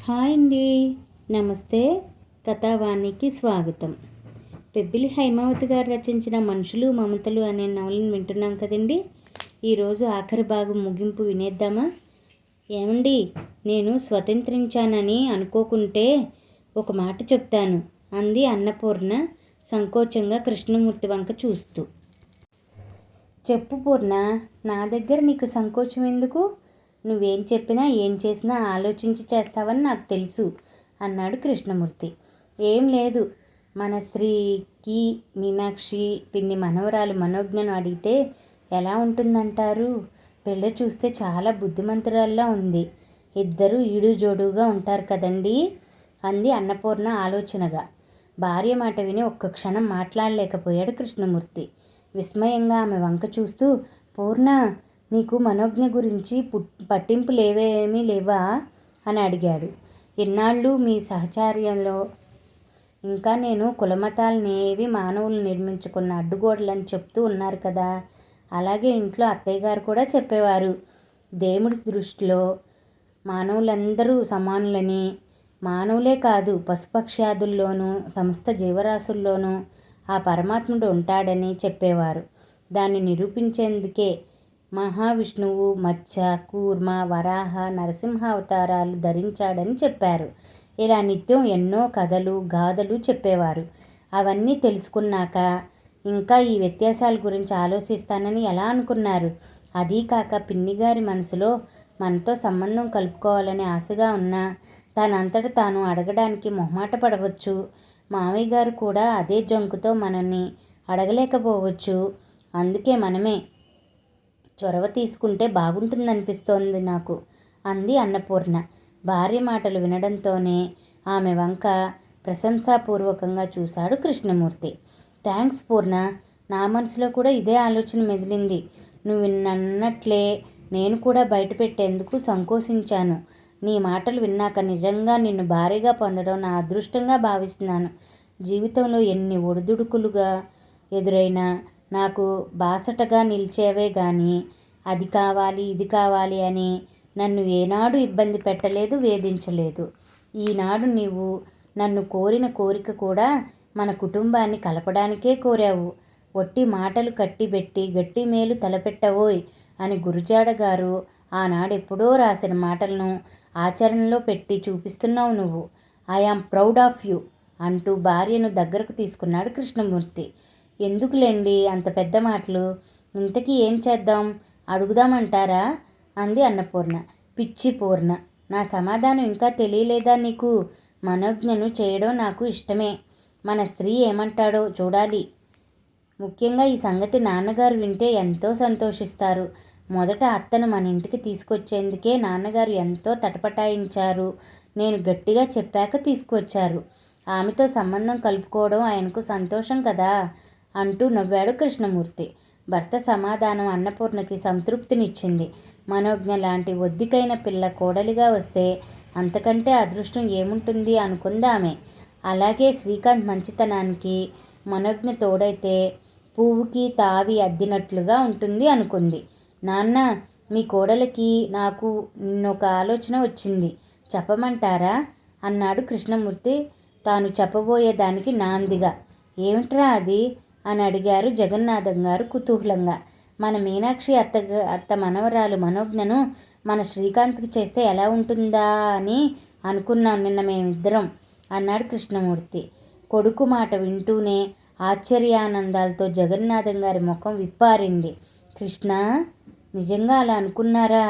Hi అండి, నమస్తే. కథావాణికి స్వాగతం. పెబ్బిలి హైమావతి గారు రచించిన మనుషులు మమతలు అనే నవలను వింటున్నాం కదండి. ఈరోజు ఆఖరి భాగం ముగింపు వినేద్దామా? ఏమండి, నేను స్వతంత్రించానని అనుకోకుంటే ఒక మాట చెప్తాను అంది అన్నపూర్ణ సంకోచంగా కృష్ణమూర్తి వంక చూస్తూ. చెప్పు పూర్ణ, నా దగ్గర నీకు సంకోచం ఎందుకు? నువ్వేం చెప్పినా ఏం చేసినా ఆలోచించి చేస్తావని నాకు తెలుసు అన్నాడు కృష్ణమూర్తి. ఏం లేదు, మన శ్రీకి మీనాక్షి పిన్ని మనవరాలు మనోజ్ఞను అడిగితే ఎలా ఉంటుందంటారు? పిల్ల చూస్తే చాలా బుద్ధిమంతురాల్లా ఉంది. ఇద్దరు ఈడు జోడుగా ఉంటారు కదండీ అంది అన్నపూర్ణ ఆలోచనగా. భార్య మాట విని ఒక్క క్షణం మాట్లాడలేకపోయాడు కృష్ణమూర్తి. విస్మయంగా ఆమె వంక చూస్తూ, పూర్ణ, నీకు మనోజ్ఞ గురించి పట్టింపు లేవేమీ లేవా అని అడిగాడు. ఇన్నాళ్ళు మీ సహచర్యంలో ఇంకా నేను కులమతాలని ఏవి మానవులు నిర్మించుకున్న అడ్డుగోడలని చెప్తూ ఉన్నారు కదా, అలాగే ఇంట్లో అత్తయ్య గారు కూడా చెప్పేవారు. దేవుడి దృష్టిలో మానవులందరూ సమానులని, మానవులే కాదు పశుపక్ష్యాదుల్లోనూ సమస్త జీవరాశుల్లోనూ ఆ పరమాత్ముడు ఉంటాడని చెప్పేవారు. దాన్ని నిరూపించేందుకే మహావిష్ణువు మత్స్య కూర్మ వరాహ నరసింహ అవతారాలు ధరించాడని చెప్పారు. ఇలా నిత్యం ఎన్నో కథలు గాథలు చెప్పేవారు. అవన్నీ తెలుసుకున్నాక ఇంకా ఈ వ్యత్యాసాల గురించి ఆలోచిస్తానని ఎలా అనుకున్నారు? అదీ కాక పిన్నిగారి మనసులో మనతో సంబంధం కలుపుకోవాలని ఆశగా ఉన్నా తనంతట తాను అడగడానికి మొహమాట పడవచ్చు. మామయ్య గారు కూడా అదే జంకుతో మనల్ని అడగలేకపోవచ్చు. అందుకే మనమే చొరవ తీసుకుంటే బాగుంటుందనిపిస్తోంది నాకు అంది అన్నపూర్ణ. భార్య మాటలు వినడంతోనే ఆమె వంక ప్రశంసాపూర్వకంగా చూశాడు కృష్ణమూర్తి. థ్యాంక్స్ పూర్ణ, నా మనసులో కూడా ఇదే ఆలోచన మెదిలింది. నువ్వు నన్నట్లే నేను కూడా బయట పెట్టేందుకు సంకోచించాను. నీ మాటలు విన్నాక నిజంగా నిన్ను భార్యగా పొందడం నా అదృష్టంగా భావిస్తున్నాను. జీవితంలో ఎన్ని ఒడిదుడుకులుగా ఎదురైనా నాకు బాసటగా నిలిచేవే గాని అది కావాలి ఇది కావాలి అని నన్ను ఏనాడు ఇబ్బంది పెట్టలేదు, వేధించలేదు. ఈనాడు నీవు నన్ను కోరిన కోరిక కూడా మన కుటుంబాన్ని కలపడానికే కోరావు. ఒట్టి మాటలు కట్టిబెట్టి గట్టి మేలు తలపెట్టవోయ్ అని గురుజాడ గారు ఆనాడెప్పుడో రాసిన మాటలను ఆచరణలో పెట్టి చూపిస్తున్నావు నువ్వు. ఐఆమ్ ప్రౌడ్ ఆఫ్ యూ అంటూ భార్యను దగ్గరకు తీసుకున్నాడు కృష్ణమూర్తి. ఎందుకులేండి అంత పెద్ద మాటలు, ఇంతకీ ఏం చేద్దాం అడుగుదామంటారా అంది అన్నపూర్ణ. పిచ్చి పూర్ణ, నా సమాధానం ఇంకా తెలియలేదా నీకు? మనోజ్ఞను చేయడం నాకు ఇష్టమే. మన స్త్రీ ఏమంటాడో చూడాలి. ముఖ్యంగా ఈ సంగతి నాన్నగారు వింటే ఎంతో సంతోషిస్తారు. మొదట అత్తను మన ఇంటికి తీసుకొచ్చేందుకే నాన్నగారు ఎంతో తటపటాయించారు. నేను గట్టిగా చెప్పాక తీసుకువచ్చారు. ఆమెతో సంబంధం కలుపుకోవడం ఆయనకు సంతోషం కదా అంటూ నవ్వాడు కృష్ణమూర్తి. భర్త సమాధానం అన్నపూర్ణకి సంతృప్తినిచ్చింది. మనోజ్ఞ లాంటి ఒద్దికైన పిల్ల కోడలిగా వస్తే అంతకంటే అదృష్టం ఏముంటుంది అనుకుందామె. అలాగే శ్రీకాంత్ మంచితనానికి మనోజ్ఞ తోడైతే పువ్వుకి తావి అద్దినట్లుగా ఉంటుంది అనుకుంది. నాన్న, మీ కోడలికి నాకు నిన్నొక ఆలోచన వచ్చింది, చెప్పమంటారా అన్నాడు కృష్ణమూర్తి తాను చెప్పబోయేదానికి నాందిగా. ఏమిట్రా అది అని అడిగారు జగన్నాథం గారు కుతూహలంగా. మన మీనాక్షి అత్త మనవరాలు మనోజ్ఞను మన శ్రీకాంత్కి చేస్తే ఎలా ఉంటుందా అని అనుకున్నాం నిన్న మేమిద్దరం అన్నాడు కృష్ణమూర్తి. కొడుకు మాట వింటూనే ఆశ్చర్యానందాలతో జగన్నాథం గారి ముఖం విప్పారింది. కృష్ణ, నిజంగా అలా అనుకున్నారా?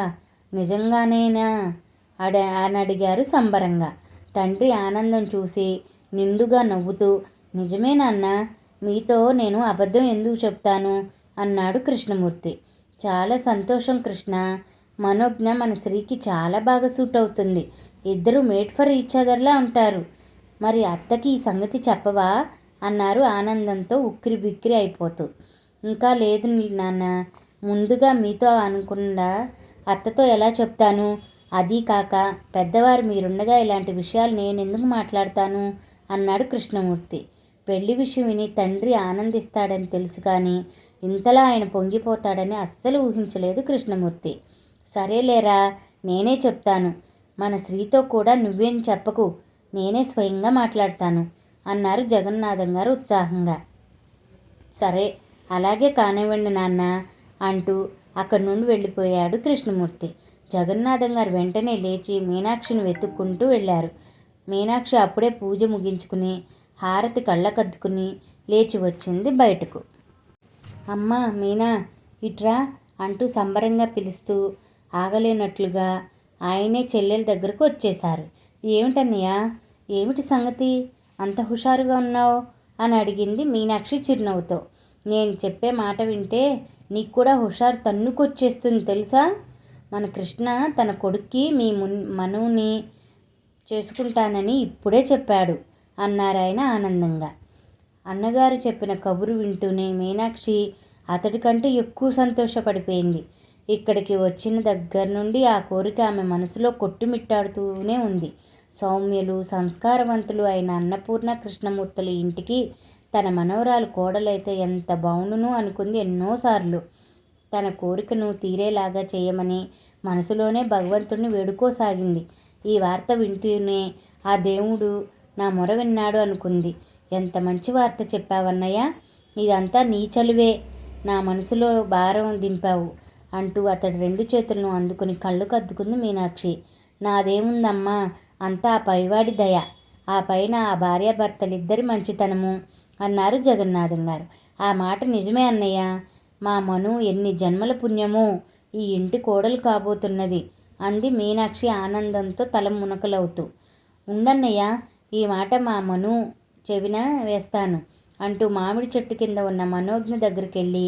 నిజంగానేనా అని అడిగారు సంబరంగా. తండ్రి ఆనందం చూసి నిండుగా నవ్వుతూ, నిజమే నాన్న, మీతో నేను అబద్ధం ఎందుకు చెప్తాను అన్నాడు కృష్ణమూర్తి. చాలా సంతోషం కృష్ణ, మనోజ్ఞ మన శ్రీకి చాలా బాగా సూట్ అవుతుంది. ఇద్దరు మేడ్ ఫర్ ఈచ్ అదర్లా ఉంటారు. మరి అత్తకి ఈ సంగతి చెప్పవా అన్నారు ఆనందంతో ఉక్కిరి బిక్కిరి అయిపోతూ. ఇంకా లేదు నాన్న, ముందుగా మీతో అనుకుండా అత్తతో ఎలా చెప్తాను? అదీ కాక పెద్దవారు మీరుండగా ఇలాంటి విషయాలు నేనెందుకు మాట్లాడతాను అన్నాడు కృష్ణమూర్తి. పెళ్లి విషయం విని తండ్రి ఆనందిస్తాడని తెలుసు కానీ ఇంతలా ఆయన పొంగిపోతాడని అస్సలు ఊహించలేదు కృష్ణమూర్తి. సరేలేరా, నేనే చెప్తాను. మన శ్రీతో కూడా నువ్వేం చెప్పకు, నేనే స్వయంగా మాట్లాడతాను అన్నారు జగన్నాథం గారు ఉత్సాహంగా. సరే, అలాగే కానివ్వండి నాన్న అంటూ అక్కడి నుండి వెళ్ళిపోయాడు కృష్ణమూర్తి. జగన్నాథం గారు వెంటనే లేచి మీనాక్షిని వెతుక్కుంటూ వెళ్ళారు. మీనాక్షి అప్పుడే పూజ ముగించుకుని హారతి కళ్ళకద్దుకుని లేచి వచ్చింది బయటకు. అమ్మా మీనా, ఇట్రా అంటూ సంబరంగా పిలుస్తూ ఆగలేనట్లుగా ఆయనే చెల్లెల దగ్గరకు వచ్చేశారు. ఏమిటన్నయ్య, ఏమిటి సంగతి, అంత హుషారుగా ఉన్నావు అని అడిగింది మీనాక్షి చిరునవ్వుతో. నేను చెప్పే మాట వింటే నీకు కూడా హుషారు తన్నుకొచ్చేస్తుంది తెలుసా. మన కృష్ణ తన కొడుక్కి మీ మనుని చేసుకుంటానని ఇప్పుడే చెప్పాడు అన్నారాయన ఆనందంగా. అన్నగారు చెప్పిన కబురు వింటూనే మీనాక్షి అతడికంటే ఎక్కువ సంతోషపడిపోయింది. ఇక్కడికి వచ్చిన దగ్గర నుండి ఆ కోరిక ఆమె మనసులో కొట్టుమిట్టాడుతూనే ఉంది. సౌమ్యులు సంస్కారవంతులు అయిన అన్నపూర్ణ కృష్ణమూర్తుల ఇంటికి తన మనవరాలు కోడలైతే ఎంత బావుండును అనుకుంది ఎన్నోసార్లు. తన కోరికను తీరేలాగా చేయమని మనసులోనే భగవంతుడిని వేడుకోసాగింది. ఈ వార్త వింటూనే ఆ దేవుడు నా మొర విన్నాడు అనుకుంది. ఎంత మంచి వార్త చెప్పావన్నయ్య, ఇదంతా నీ చలువే, నా మనసులో భారం దింపావు అంటూ అతడి 2 చేతులను అందుకుని కళ్ళు కద్దుకుంది మీనాక్షి. నాదేముందమ్మా, అంతా ఆ పైవాడి దయ, ఆ పైన ఆ భార్యాభర్తలిద్దరి మంచితనము అన్నారు జగన్నాథం గారు. ఆ మాట నిజమే అన్నయ్య, మా మను ఎన్ని జన్మల పుణ్యమో ఈ ఇంటి కోడలు కాబోతున్నది అంది మీనాక్షి ఆనందంతో తల మునకలవుతూ. ఉండన్నయ్య, ఈ మాట మా మను చెవిన వేస్తాను అంటూ మామిడి చెట్టు కింద ఉన్న మనోజ్ఞ దగ్గరికి వెళ్ళి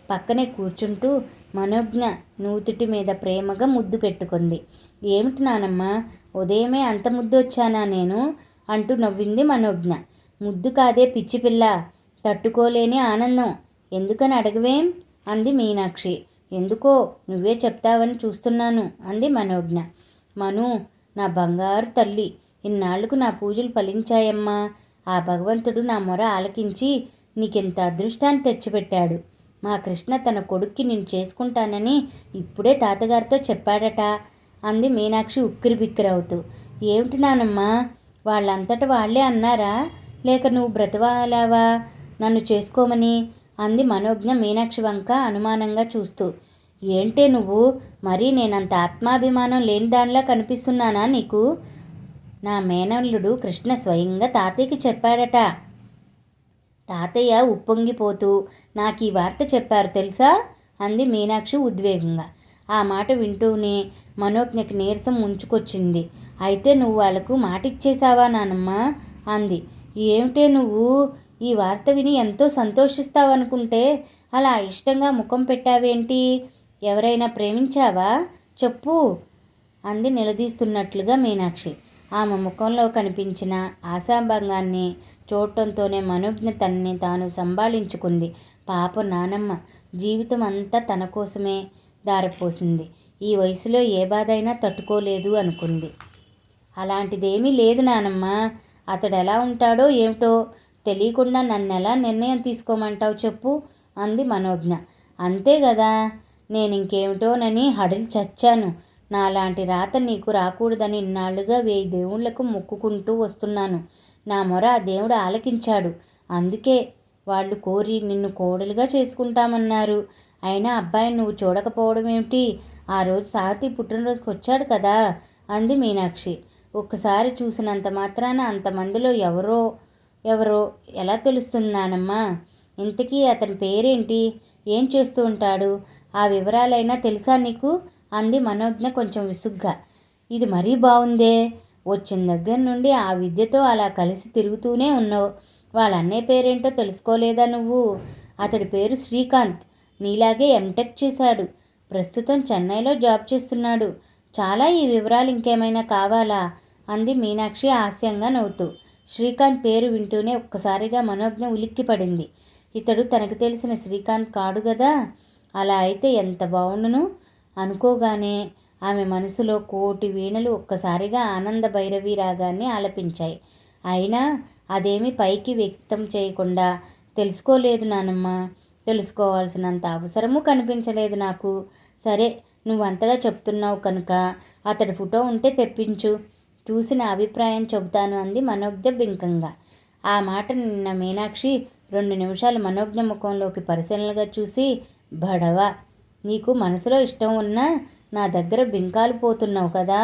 పక్కనే కూర్చుంటూ మనోజ్ఞ నూతిటి మీద ప్రేమగా ముద్దు పెట్టుకుంది. ఏమిటి నానమ్మ, ఉదయమే అంత ముద్దు వచ్చానా నేను అంటూ నవ్వింది మనోజ్ఞ. ముద్దు కాదే పిచ్చిపిల్ల, తట్టుకోలేని ఆనందం, ఎందుకని అడగవేం అంది మీనాక్షి. ఎందుకో నువ్వే చెప్తావని చూస్తున్నాను అంది మనోజ్ఞ. మను, నా బంగారు తల్లి, ఇన్నాళ్లకు నా పూజలు ఫలించాయమ్మా. ఆ భగవంతుడు నా మొర ఆలకించి నీకింత అదృష్టాన్ని తెచ్చిపెట్టాడు. మా కృష్ణ తన కొడుక్కి నేను చేసుకుంటానని ఇప్పుడే తాతగారితో చెప్పాడట అంది మీనాక్షి ఉక్కిరిబిక్కిరవుతూ. ఏమిటి నానమ్మా, వాళ్ళంతట వాళ్లే అన్నారా, లేక నువ్వు బ్రతవాలావా నన్ను చేసుకోమని అంది మనోజ్ఞ మీనాక్షి వంక అనుమానంగా చూస్తూ. ఏంటే నువ్వు, మరీ నేనంత ఆత్మాభిమానం లేని దానిలా కనిపిస్తున్నానా నీకు? నా మేనల్లుడు కృష్ణ స్వయంగా తాతయ్యకి చెప్పాడట. తాతయ్య ఉప్పొంగిపోతూ నాకు ఈ వార్త చెప్పారు తెలుసా అంది మీనాక్షి ఉద్వేగంగా. ఆ మాట వింటూనే మనోజ్ఞకి నీరసం ముంచుకొచ్చింది. అయితే నువ్వు వాళ్లకు మాటిచ్చేశావా నానమ్మ అంది. ఏమిటే నువ్వు, ఈ వార్త విని ఎంతో సంతోషిస్తావనుకుంటే అలా ఇష్టంగా ముఖం పెట్టావేంటి? ఎవరైనా ప్రేమించావా చెప్పు అంది నిలదీస్తున్నట్లుగా మీనాక్షి. ఆమె ముఖంలో కనిపించిన ఆశాభంగాన్ని చూడటంతోనే మనోజ్ఞ తనని తాను సంభాళించుకుంది. పాప నానమ్మ జీవితం అంతా తన కోసమే దారపోసింది. ఈ వయసులో ఏ బాధ అయినా తట్టుకోలేదు అనుకుంది. అలాంటిదేమీ లేదు నానమ్మ, అతడు ఎలా ఉంటాడో ఏమిటో తెలియకుండా నన్నెలా నిర్ణయం తీసుకోమంటావు చెప్పు అంది మనోజ్ఞ. అంతే కదా, నేను ఇంకేమిటోనని హడలి చచ్చాను. నాలాంటి రాత నీకు రాకూడదని ఇన్నాళ్లుగా 1000 దేవుళ్లకు మొక్కుకుంటూ వస్తున్నాను. నా మొర ఆ దేవుడు ఆలకించాడు. అందుకే వాళ్ళు కోరి నిన్ను కోడలుగా చేసుకుంటామన్నారు. అయినా అబ్బాయిని నువ్వు చూడకపోవడం ఏమిటి? ఆ రోజు సాతి పుట్టినరోజుకి వచ్చాడు కదా అంది మీనాక్షి. ఒక్కసారి చూసినంత మాత్రాన అంతమందిలో ఎవరో ఎలా తెలుస్తుంది నానమ్మా? ఇంతకీ అతని పేరేంటి, ఏం చేస్తూ ఉంటాడు, ఆ వివరాలైనా తెలుసా నీకు అంది మనోజ్ఞ కొంచెం విసుగ్గా. ఇది మరీ బాగుందే, వచ్చిన దగ్గర నుండి ఆ విద్యతో అలా కలిసి తిరుగుతూనే ఉన్నావు. వాళ్ళ అన్నయ్య పేరేంటో తెలుసుకోలేదా నువ్వు? అతడి పేరు శ్రీకాంత్, నీలాగే ఎంటెక్ చేశాడు. ప్రస్తుతం చెన్నైలో జాబ్ చేస్తున్నాడు. చాలా, ఈ వివరాలు ఇంకేమైనా కావాలా అంది మీనాక్షి హాస్యంగా నవ్వుతూ. శ్రీకాంత్ పేరు వింటూనే ఒక్కసారిగా మనోజ్ఞ ఉలిక్కిపడింది. ఇతడు తనకు తెలిసిన శ్రీకాంత్ కాడు గదా. అలా అయితే ఎంత బావుండును అనుకోగానే ఆమె మనసులో 1,000,000 వీణలు ఒక్కసారిగా ఆనంద భైరవి రాగాన్ని ఆలపించాయి. అయినా అదేమీ పైకి వ్యక్తం చేయకుండా తెలుసుకోలేదు నానమ్మ, తెలుసుకోవాల్సినంత అవసరమూ కనిపించలేదు నాకు. సరే, నువ్వంతగా చెప్తున్నావు కనుక అతడి ఫోటో ఉంటే తెప్పించు, చూసి నా అభిప్రాయం చెబుతాను అంది మనోజ్ఞ బింకంగా. ఆ మాట నిన్న మీనాక్షి 2 నిమిషాలు మనోజ్ఞ ముఖంలోకి పరిశీలనగా చూసి, బడవ, నీకు మనసులో ఇష్టం ఉన్నా నా దగ్గర బింకాలు పోతున్నావు కదా,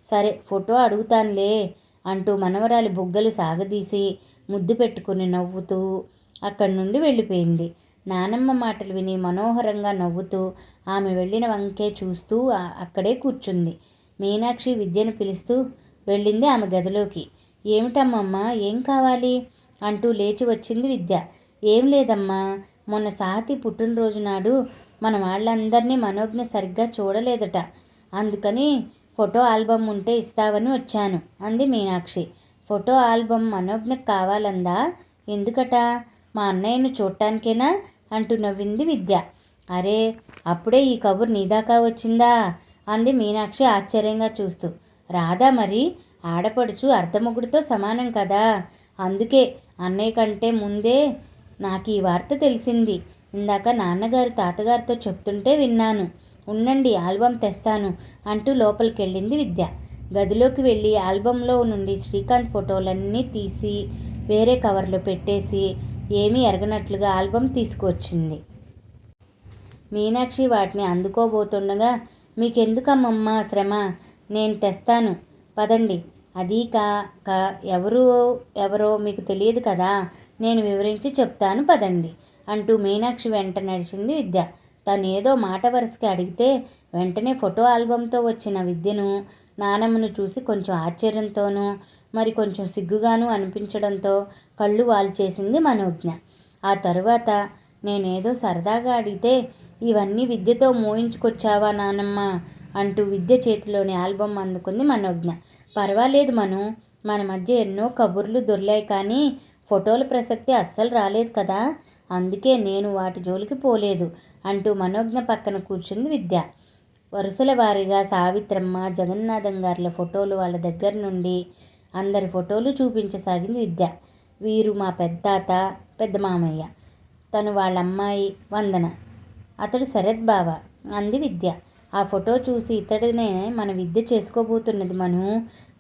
సరే ఫోటో అడుగుతానులే అంటూ మనవరాలి బుగ్గలు సాగదీసి ముద్దు పెట్టుకుని నవ్వుతూ అక్కడి నుండి వెళ్ళిపోయింది. నానమ్మ మాటలు విని మనోహరంగా నవ్వుతూ ఆమె వెళ్ళిన వంకే చూస్తూ అక్కడే కూర్చుంది. మీనాక్షి విద్యను పిలుస్తూ వెళ్ళింది ఆమె గదిలోకి. ఏమిటమ్మమ్మా, ఏం కావాలి అంటూ లేచి వచ్చింది విద్య. ఏం లేదమ్మా, మొన్న సాతి పుట్టినరోజు నాడు మన వాళ్ళందరినీ మనోజ్ఞ సరిగ్గా చూడలేదట, అందుకని ఫోటో ఆల్బమ్ ఉంటే ఇస్తావని వచ్చాను అంది మీనాక్షి. ఫోటో ఆల్బమ్ మనోజ్ఞకు కావాలందా? ఎందుకట? మా అన్నయ్యను చూడటానికేనా అంటూ నవ్వింది విద్య. అరే, అప్పుడే ఈ కబురు నీదాకా వచ్చిందా అంది మీనాక్షి ఆశ్చర్యంగా చూస్తూ. రాదా మరి, ఆడపడుచు అర్ధముగుడితో సమానం కదా, అందుకే అన్నయ్య కంటే ముందే నాకు ఈ వార్త తెలిసింది. ఇందాక నాన్నగారు తాతగారితో చెప్తుంటే విన్నాను. ఉండండి, ఆల్బమ్ తెస్తాను అంటూ లోపలికి వెళ్ళింది విద్య. గదిలోకి వెళ్ళి ఆల్బంలో నుండి శ్రీకాంత్ ఫోటోలన్నీ తీసి వేరే కవర్లో పెట్టేసి ఏమీ ఎరగనట్లుగా ఆల్బమ్ తీసుకువచ్చింది. మీనాక్షి వాటిని అందుకోబోతుండగా, మీకెందుకమ్మమ్మా శ్రమ, నేను తెస్తాను పదండి. అది కాక ఎవరో మీకు తెలియదు కదా, నేను వివరించి చెప్తాను పదండి అంటూ మీనాక్షి వెంట నడిచింది విద్య. తను ఏదో మాట వరుసకి అడిగితే వెంటనే ఫోటో ఆల్బంతో వచ్చిన విద్యను నానమ్మను చూసి కొంచెం ఆశ్చర్యంతోనూ మరి కొంచెం సిగ్గుగాను అనిపించడంతో కళ్ళు వాల్చేసింది మనోజ్ఞ. ఆ తరువాత, నేనేదో సరదాగా అడిగితే ఇవన్నీ విద్యతో మోయించుకొచ్చావా నానమ్మ అంటూ విద్య చేతిలోని ఆల్బమ్ అందుకుంది మనోజ్ఞ. పర్వాలేదు మను, మన మధ్య ఎన్నో కబుర్లు దొర్లాయి కానీ ఫోటోల ప్రసక్తి అస్సలు రాలేదు కదా, అందుకే నేను వాటి జోలికి పోలేదు అంటూ మనోజ్ఞ పక్కన కూర్చుంది విద్య. వరుసల వారీగా సావిత్రమ్మ, జగన్నాథం గారుల ఫోటోలు వాళ్ళ దగ్గర నుండి అందరి ఫోటోలు చూపించసాగింది విద్య. వీరు మా పెద్దాత, పెద్ద మామయ్య, తను వాళ్ళ అమ్మాయి వందన, అతడు శరత్ బావ అంది విద్య. ఆ ఫోటో చూసి, ఇతడినే మన విద్య చేసుకోబోతున్నది మను,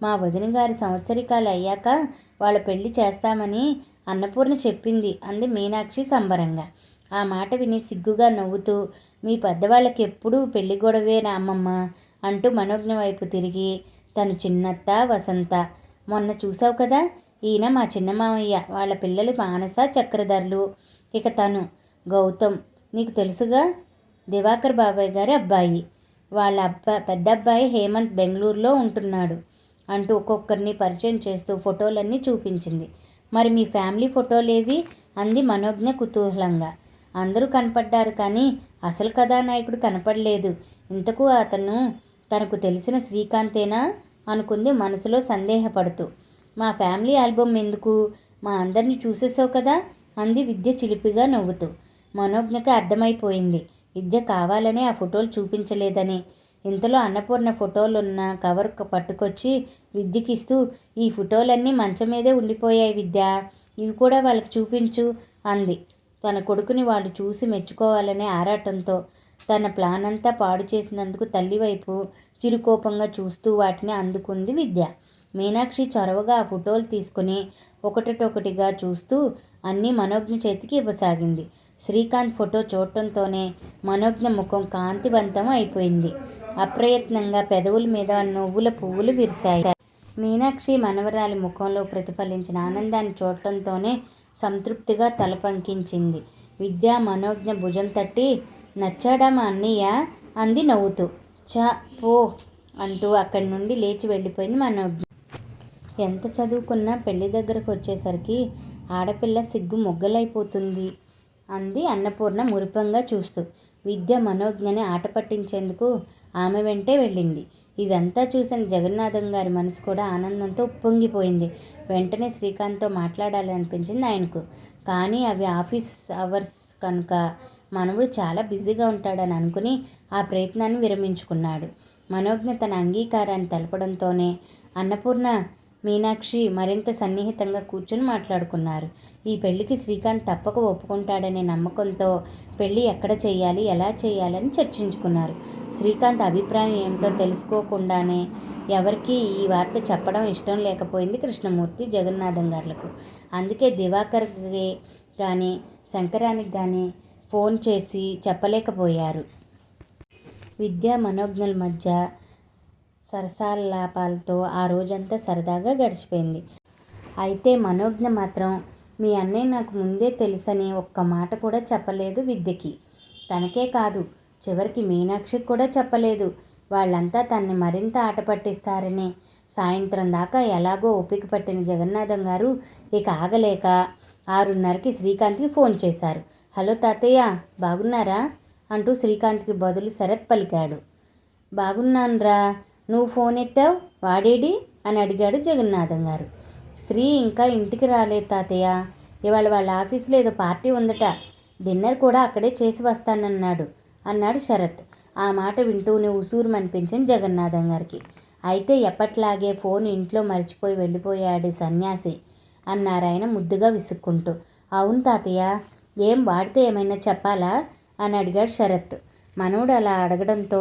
మా వదిన గారి సంవత్సరికాలు అయ్యాక వాళ్ళ పెళ్లి చేస్తామని అన్నపూర్ణ చెప్పింది అంది మీనాక్షి సంబరంగా. ఆ మాట విని సిగ్గుగా నవ్వుతూ, మీ పెద్దవాళ్ళకి ఎప్పుడూ పెళ్లి గొడవేనా అమ్మమ్మ అంటూ మనోజ్ఞ వైపు తిరిగి, తను చిన్నత్త వసంత, మొన్న చూసావు కదా, ఈయన మా చిన్నమామయ్య, వాళ్ళ పిల్లలు మానస చక్రధర్లు, ఇక తను గౌతమ్, నీకు తెలుసుగా, దివాకర్ బాబాయ్ గారి అబ్బాయి, వాళ్ళ పెద్ద అబ్బాయి హేమంత్ బెంగళూరులో ఉంటున్నాడు అంటూ ఒక్కొక్కరిని పరిచయం చేస్తూ ఫోటోలన్నీ చూపించింది. మరి మీ ఫ్యామిలీ ఫోటోలేవి అంది మనోజ్ఞ కుతూహలంగా. అందరూ కనపడ్డారు కానీ అసలు కథానాయకుడు కనపడలేదు. ఇంతకు అతను తనకు తెలిసిన శ్రీకాంతేనా అనుకుంది మనసులో సందేహపడుతూ. మా ఫ్యామిలీ ఆల్బమ్ ఎందుకు, మా అందరినీ చూసేసావు కదా అంది విద్య చిలిపిగా నవ్వుతూ. మనోజ్ఞకి అర్థమైపోయింది విద్య కావాలనే ఆ ఫోటోలు చూపించలేదని. ఇంతలో అన్నపూర్ణ ఫోటోలున్న కవర్ పట్టుకొచ్చి విద్యకిస్తూ, ఈ ఫోటోలన్నీ మంచం మీదే ఉండిపోయాయి విద్య, ఇవి కూడా వాళ్ళకి చూపించు అంది. తన కొడుకుని వాళ్ళు చూసి మెచ్చుకోవాలనే ఆరాటంతో తన ప్లాన్ అంతా పాడు చేసినందుకు తల్లి వైపు చిరుకోపంగా చూస్తూ వాటిని అందుకుంది విద్య. మీనాక్షి చొరవగా ఆ ఫోటోలు తీసుకుని ఒకటిగా చూస్తూ అన్నీ మనోజ్ఞ చేతికి ఇవ్వసాగింది. శ్రీకాంత్ ఫోటో చూడటంతోనే మనోజ్ఞ ముఖం కాంతివంతం అయిపోయింది. అప్రయత్నంగా పెదవుల మీద నువ్వుల పువ్వులు విరిశాయి. మీనాక్షి మనవరాలి ముఖంలో ప్రతిఫలించిన ఆనందాన్ని చూడటంతోనే సంతృప్తిగా తల పంకించింది. విద్య మనోజ్ఞ భుజం తట్టి, నచ్చాడా మా అన్నయ్య అంది నవ్వుతూ. చా పో అంటూ అక్కడి నుండి లేచి వెళ్ళిపోయింది మనోజ్ఞ. ఎంత చదువుకున్నా పెళ్లి దగ్గరకు వచ్చేసరికి ఆడపిల్ల సిగ్గు మొగ్గలైపోతుంది అంది అన్నపూర్ణ మురిపంగా చూస్తూ. విద్య మనోజ్ఞని ఆట పట్టించేందుకు ఆమె వెంటే వెళ్ళింది. ఇదంతా చూసిన జగన్నాథం గారి మనసు కూడా ఆనందంతో ఉప్పొంగిపోయింది. వెంటనే శ్రీకాంత్తో మాట్లాడాలనిపించింది ఆయనకు. కానీ అవి ఆఫీస్ అవర్స్ కనుక మనవుడు చాలా బిజీగా ఉంటాడని అనుకుని ఆ ప్రయత్నాన్ని విరమించుకున్నాడు. మనోజ్ఞ తన అంగీకారాన్ని తెలపడంతోనే, అన్నపూర్ణ, మీనాక్షి మరింత సన్నిహితంగా కూర్చొని మాట్లాడుకున్నారు. ఈ పెళ్లికి శ్రీకాంత్ తప్పక ఒప్పుకుంటాడనే నమ్మకంతో పెళ్లి ఎక్కడ చేయాలి, ఎలా చేయాలని చర్చించుకున్నారు. శ్రీకాంత్ అభిప్రాయం ఏమిటో తెలుసుకోకుండానే ఎవరికీ ఈ వార్త చెప్పడం ఇష్టం లేకపోయింది కృష్ణమూర్తి, జగన్నాథం గారులకు. అందుకే దివాకర్కి కానీ శంకరానికి కానీ ఫోన్ చేసి చెప్పలేకపోయారు. విద్యా మనోజ్ఞల మధ్య సరసాలాపాలతో ఆ రోజంతా సరదాగా గడిచిపోయింది. అయితే మనోజ్ఞ మాత్రం మీ అన్నయ్య నాకు ముందే తెలుసని ఒక్క మాట కూడా చెప్పలేదు విద్యకి. తనకే కాదు, చివరికి మీనాక్షికి కూడా చెప్పలేదు. వాళ్ళంతా తన్ని మరింత ఆట పట్టిస్తారని. సాయంత్రం దాకా ఎలాగో ఓపిక పట్టిన జగన్నాథం గారు ఇక ఆగలేక 6:30కి శ్రీకాంత్కి ఫోన్ చేశారు. హలో తాతయ్య, బాగున్నారా అంటూ శ్రీకాంత్కి బదులు శరత్ పలికాడు. బాగున్నానురా, నువ్వు ఫోన్ ఎత్తావు, వాడేడి అని అడిగాడు జగన్నాథం గారు. శ్రీ ఇంకా ఇంటికి రాలేదు తాతయ్య, ఇవాళ వాళ్ళ ఆఫీసులో ఏదో పార్టీ ఉందట, డిన్నర్ కూడా అక్కడే చేసి వస్తానన్నాడు అన్నాడు శరత్. ఆ మాట వింటూనే ఉసూరుమనిపించింది జగన్నాథం గారికి. అయితే ఎప్పట్లాగే ఫోన్ ఇంట్లో మర్చిపోయి వెళ్ళిపోయాడు సన్యాసి అన్నారాయన ముద్దుగా విసుక్కుంటూ. అవును తాతయ్య, ఏం వాడితే ఏమైనా చెప్పాలా అని అడిగాడు శరత్. మనోడు అలా అడగడంతో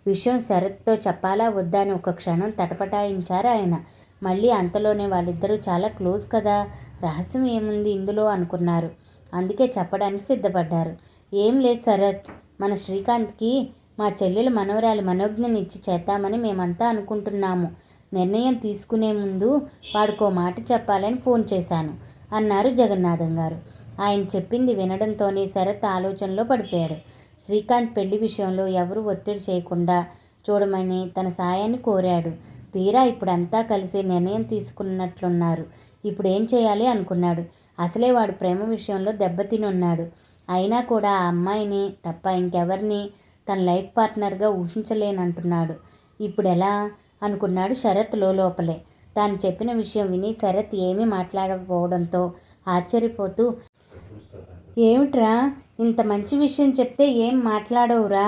విషయం శరత్తో చెప్పాలా వద్దా అని ఒక క్షణం తటపటాయించారు ఆయన. మళ్ళీ అంతలోనే వాళ్ళిద్దరూ చాలా క్లోజ్ కదా, రహస్యం ఏముంది ఇందులో అనుకున్నారు. అందుకే చెప్పడానికి సిద్ధపడ్డారు. ఏం లేదు శరత్, మన శ్రీకాంత్కి మా చెల్లెలు మనవరాలి మనోజ్ఞని ఇచ్చి చేద్దామని మేమంతా అనుకుంటున్నాము. నిర్ణయం తీసుకునే ముందు వాడికో మాట చెప్పాలని ఫోన్ చేశాను అన్నారు జగన్నాథం గారు. ఆయన చెప్పింది వినడంతోనే శరత్ ఆలోచనలో పడిపోయాడు. శ్రీకాంత్ పెళ్లి విషయంలో ఎవరూ ఒత్తిడి చేయకుండా చూడమని తన సాయాన్ని కోరాడు. తీరా ఇప్పుడంతా కలిసి నిర్ణయం తీసుకున్నట్లున్నారు. ఇప్పుడు ఏం చేయాలి అనుకున్నాడు. అసలే వాడు ప్రేమ విషయంలో దెబ్బతిని ఉన్నాడు. అయినా కూడా ఆ అమ్మాయిని తప్ప ఇంకెవరిని తన లైఫ్ పార్ట్నర్గా ఊహించలేనంటున్నాడు. ఇప్పుడు ఎలా అనుకున్నాడు శరత్ లోపలే. తాను చెప్పిన విషయం విని శరత్ ఏమీ మాట్లాడకపోవడంతో ఆశ్చర్యపోతూ, ఏమిట్రా ఇంత మంచి విషయం చెప్తే ఏం మాట్లాడవురా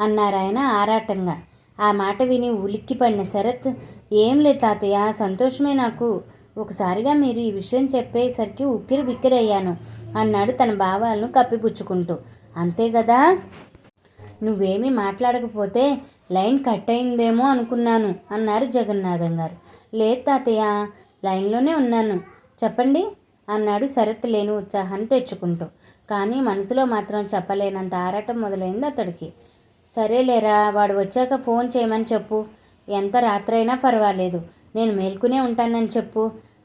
అన్నారాయన ఆరాటంగా. ఆ మాట విని ఉలిక్కిపడిన శరత్, ఏం లేదు తాతయ్య, సంతోషమే నాకు. ఒకసారిగా మీరు ఈ విషయం చెప్పేసరికి ఉక్కిరి బిక్కిరయ్యాను అన్నాడు తన భావాలను కప్పిపుచ్చుకుంటూ. అంతే కదా, నువ్వేమీ మాట్లాడకపోతే లైన్ కట్ అయిందేమో అనుకున్నాను అన్నారు జగన్నాథం గారు. లేదు తాతయ్య, లైన్లోనే ఉన్నాను, చెప్పండి అన్నాడు శరత్ లేని ఉత్సాహాన్ని తెచ్చుకుంటూ. కానీ మనసులో మాత్రం చెప్పలేనంత ఆరాటం మొదలైంది అతడికి. సరేలేరా, వాడు వచ్చాక ఫోన్ చేయమని చెప్పు. ఎంత రాత్రైనా పర్వాలేదు, నేను మేల్కునే ఉంటానని చెప్పు.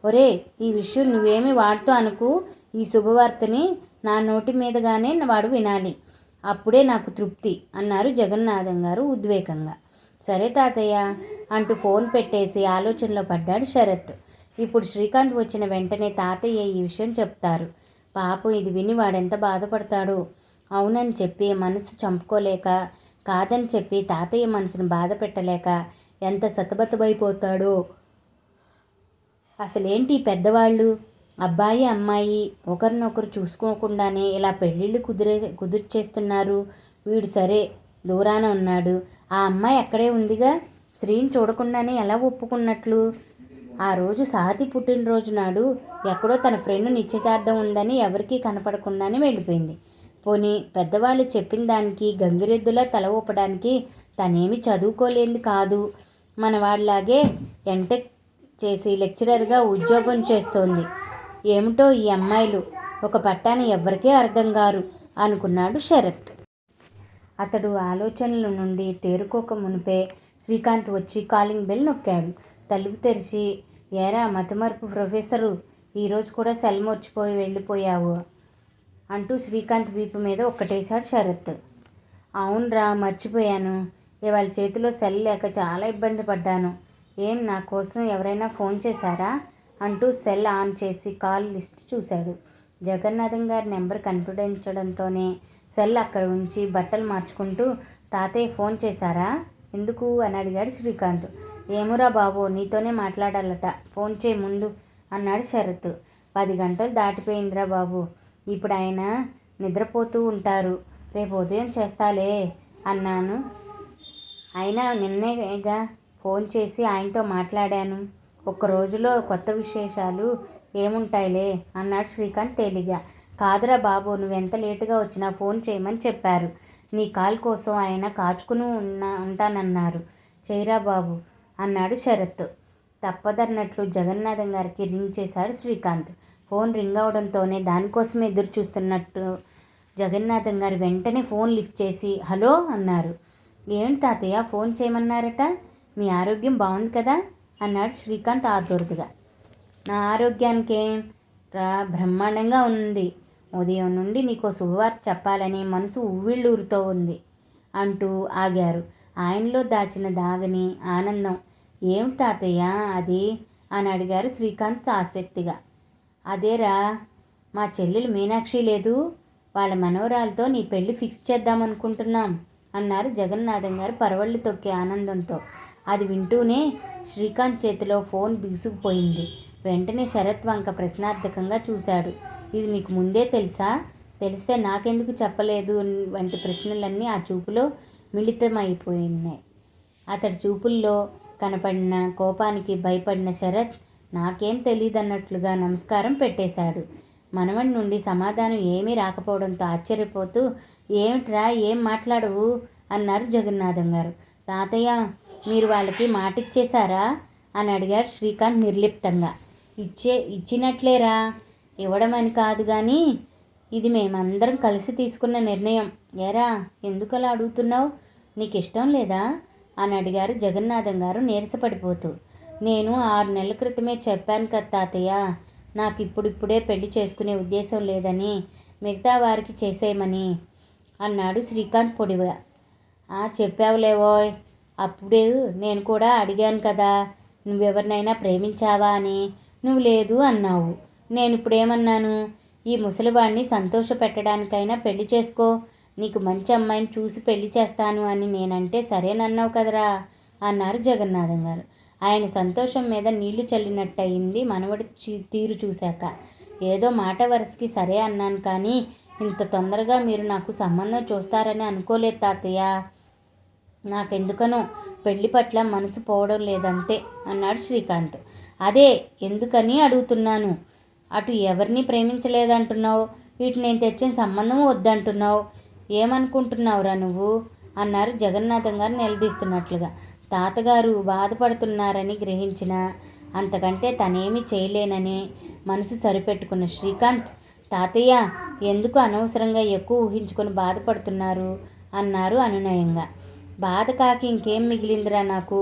ఒరే, ఈ విషయం నువ్వేమీ వాడుతూ అనుకు. ఈ శుభవార్తని నా నోటి మీదగానే వాడు వినాలి, అప్పుడే నాకు తృప్తి అన్నారు జగన్నాథం గారు ఉద్వేగంగా. సరే తాతయ్య అంటూ ఫోన్ పెట్టేసి ఆలోచనలో పడ్డాడు శరత్. ఇప్పుడు శ్రీకాంత్ వచ్చిన వెంటనే తాతయ్య ఈ విషయం చెప్తారు. పాపం ఇది విని వాడెంత బాధపడతాడో. అవునని చెప్పి మనసు చంపుకోలేక, కాదని చెప్పి తాతయ్య మనసును బాధ పెట్టలేక ఎంత సతబతమైపోతాడో. అసలేంటి పెద్దవాళ్ళు, అబ్బాయి అమ్మాయి ఒకరినొకరు చూసుకోకుండానే ఇలా పెళ్ళిళ్ళు కుదిర్చేస్తున్నారు. వీడు సరే దూరాన ఉన్నాడు, ఆ అమ్మాయి అక్కడే ఉందిగా, శ్రీని చూడకుండానే ఎలా ఒప్పుకున్నట్లు? ఆ రోజు సాతి పుట్టినరోజు నాడు ఎక్కడో తన ఫ్రెండ్ నిశ్చితార్థం ఉందని ఎవరికీ కనపడకుండానే వెళ్ళిపోయింది. పోనీ పెద్దవాళ్ళు చెప్పిన దానికి గంగిరెద్దులా తల ఊపడానికి తనేమి చదువుకోలేంది కాదు, మన వాళ్ళలాగే ఎంటెక్ చేసి లెక్చరర్గా ఉద్యోగం చేస్తోంది. ఏమిటో ఈ అమ్మాయిలు ఒక పట్టాన్ని ఎవ్వరికీ అర్థం కారు అనుకున్నాడు శరత్. అతడు ఆలోచనల నుండి తేరుకోక మునిపే శ్రీకాంత్ వచ్చి కాలింగ్ బెల్ నొక్కాడు. తలుపు తెరిచి, ఏరా మతిమరుపు ప్రొఫెసరు, ఈరోజు కూడా సెల్ మర్చిపోయి వెళ్ళిపోయావు అంటూ శ్రీకాంత్ వీపు మీద ఒక్కటేశాడు శరత్. అవునరా, మర్చిపోయాను. ఇవాళ చేతిలో సెల్ లేక చాలా ఇబ్బంది పడ్డాను. ఏం నా కోసం ఎవరైనా ఫోన్ చేశారా అంటూ సెల్ ఆన్ చేసి కాల్ లిస్ట్ చూశాడు. జగన్నాథం గారి నెంబర్ కనిపించడంతోనే సెల్ అక్కడ ఉంచి బట్టలు మార్చుకుంటూ, తాతయ్య ఫోన్ చేశారా, ఎందుకు అని అడిగాడు శ్రీకాంత్. ఏమోరా బాబు, నీతోనే మాట్లాడాలట, ఫోన్ చేయి ముందు అన్నాడు శరత్. 10 గంటలు దాటిపోయిందిరా బాబు, ఇప్పుడు ఆయన నిద్రపోతూ ఉంటారు, రేపు ఉదయం చేస్తాలే అన్నాను. అయినా నిన్నేగా ఫోన్ చేసి ఆయనతో మాట్లాడాను, ఒక్క రోజులో కొత్త విశేషాలు ఏముంటాయిలే అన్నాడు శ్రీకాంత్ తేలిగ్గా. కాదురా బాబు, నువ్వెంత లేటుగా వచ్చినా ఫోన్ చేయమని చెప్పారు. నీ కాల్ కోసం ఆయన కాచుకుని ఉంటానన్నారు. చేయరా బాబు అన్నాడు శరత్. తప్పదన్నట్లు జగన్నాథం గారికి రింగ్ చేశాడు శ్రీకాంత్. ఫోన్ రింగ్ అవడంతోనే దానికోసమే ఎదురు చూస్తున్నట్టు జగన్నాథం గారు వెంటనే ఫోన్ లిఫ్ట్ చేసి హలో అన్నారు. ఏంటి తాతయ్య ఫోన్ చేయమన్నారట? మీ ఆరోగ్యం బాగుంది కదా అన్నాడు శ్రీకాంత్ ఆదుర్దిగా. నా ఆరోగ్యానికేం రా, బ్రహ్మాండంగా ఉంది. ఉదయం నుండి నీకో శుభవార్త చెప్పాలని మనసు ఉవ్విళ్ళూరుతో ఉంది అంటూ ఆగారు. ఆయనలో దాచిన దాగని ఆనందం. ఏమిటి తాతయ్య అది అని అడిగారు శ్రీకాంత్ ఆసక్తిగా. అదేరా, మా చెల్లెలు మీనాక్షి లేదు, వాళ్ళ మనవరాలతో నీ పెళ్ళి ఫిక్స్ చేద్దామనుకుంటున్నాం అన్నారు జగన్నాథం గారు పరవళ్ళు తొక్కే ఆనందంతో. అది వింటూనే శ్రీకాంత్ చేతిలో ఫోన్ బిగుసుకుపోయింది. వెంటనే శరత్ వంక ప్రశ్నార్థకంగా చూశాడు. ఇది నీకు ముందే తెలుసా? తెలిస్తే నాకెందుకు చెప్పలేదు వంటి ప్రశ్నలన్నీ ఆ చూపులో మిళితమైపోయినాయి. అతడి చూపుల్లో కనపడిన కోపానికి భయపడిన శరత్ నాకేం తెలియదన్నట్లుగా నమస్కారం పెట్టేశాడు. మనవడి నుండి సమాధానం ఏమీ రాకపోవడంతో ఆశ్చర్యపోతూ ఏమిట్రా, ఏం మాట్లాడవు అన్నారు జగన్నాథం గారు. తాతయ్య, మీరు వాళ్ళకి మాటిచ్చేశారా అని అడిగాడు శ్రీకాంత్ నిర్లిప్తంగా. ఇచ్చినట్లేరా, ఇవ్వడమని కాదు కానీ ఇది మేమందరం కలిసి తీసుకున్న నిర్ణయం. ఏరా, ఎందుకలా అడుగుతున్నావు? నీకు ఇష్టం లేదా అని అడిగారు జగన్నాథం గారు నీరసపడిపోతూ. నేను 6 నెలల క్రితమే చెప్పాను కదా తాతయ్య, నాకు ఇప్పుడిప్పుడే పెళ్లి చేసుకునే ఉద్దేశం లేదని, మిగతా వారికి చేసేయమని అన్నాడు శ్రీకాంత్ పొడిగా. చెప్పావులేవోయ్, అప్పుడే నేను కూడా అడిగాను కదా నువ్వెవరినైనా ప్రేమించావా అని. నువ్వు లేదు అన్నావు. నేను ఇప్పుడేమన్నాను? ఈ ముసలివాడిని సంతోష పెట్టడానికైనా పెళ్లి చేసుకో, నీకు మంచి అమ్మాయిని చూసి పెళ్లి చేస్తాను అని నేనంటే సరేనన్నావు కదరా అన్నారు జగన్నాథం గారు. ఆయన సంతోషం మీద నీళ్లు చల్లినట్టయింది మనవడి తీరు చూశాక. ఏదో మాట వరుసకి సరే అన్నాను కానీ ఇంత తొందరగా మీరు నాకు సంబంధం చూస్తారని అనుకోలేదు తాతయ్య. నాకెందుకనో పెళ్లి పట్ల మనసు పోవడం లేదంతే అన్నాడు శ్రీకాంత్. అదే ఎందుకని అడుగుతున్నాను. అటు ఎవరిని ప్రేమించలేదంటున్నావు, ఇటు నేను తెచ్చిన సంబంధం వద్దంటున్నావు. ఏమనుకుంటున్నావురా నువ్వు అన్నారు జగన్నాథం గారు నిలదీస్తున్నట్లుగా. తాతగారు బాధపడుతున్నారని గ్రహించిన అంతకంటే తనేమీ చేయలేనని మనసు సరిపెట్టుకున్న శ్రీకాంత్, తాతయ్య ఎందుకు అనవసరంగా ఎక్కువ ఊహించుకొని బాధపడుతున్నారు అన్నారు అనునయంగా. బాధ కాకి ఇంకేం మిగిలిందిరా నాకు.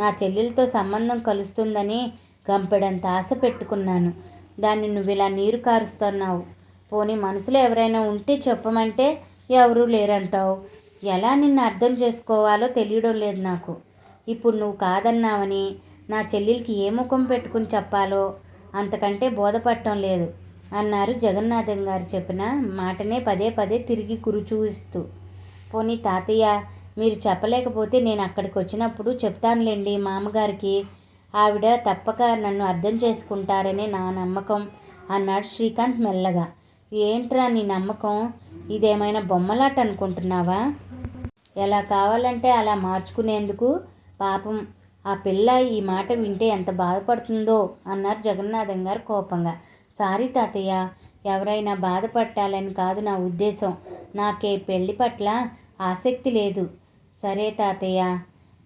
నా చెల్లెలతో సంబంధం కలుస్తుందని గంపెడంత ఆశ పెట్టుకున్నాను. దాన్ని నువ్వు ఇలా నీరు కారుస్తున్నావు. పోనీ మనసులో ఎవరైనా ఉంటే చెప్పమంటే ఎవరూ లేరంటావు. ఎలా నిన్ను అర్థం చేసుకోవాలో తెలియడం లేదు నాకు. ఇప్పుడు నువ్వు కాదన్నావని నా చెల్లెలకి ఏ ముఖం పెట్టుకుని చెప్పాలో అంతకంటే బోధపడటం లేదు అన్నారు జగన్నాథం గారు చెప్పిన మాటనే పదే పదే తిరిగి కురుచూస్తూ. పోనీ తాతయ్య, మీరు చెప్పలేకపోతే నేను అక్కడికి వచ్చినప్పుడు చెప్తానులేండి మామగారికి. ఆవిడ తప్పక నన్ను అర్థం చేసుకుంటారనే నా నమ్మకం అన్నాడు శ్రీకాంత్ మెల్లగా. ఏంట్రా నీ నమ్మకం? ఇదేమైనా బొమ్మలాట అనుకుంటున్నావా? ఎలా కావాలంటే అలా మార్చుకునేందుకు. పాపం ఆ పిల్ల ఈ మాట వింటే ఎంత బాధపడుతుందో అన్నారు జగన్నాథం గారు కోపంగా. సారీ తాతయ్య, ఎవరైనా బాధపట్టాలని కాదు నా ఉద్దేశం. నాకే పెళ్లి పట్ల ఆసక్తి లేదు. సరే తాతయ్య,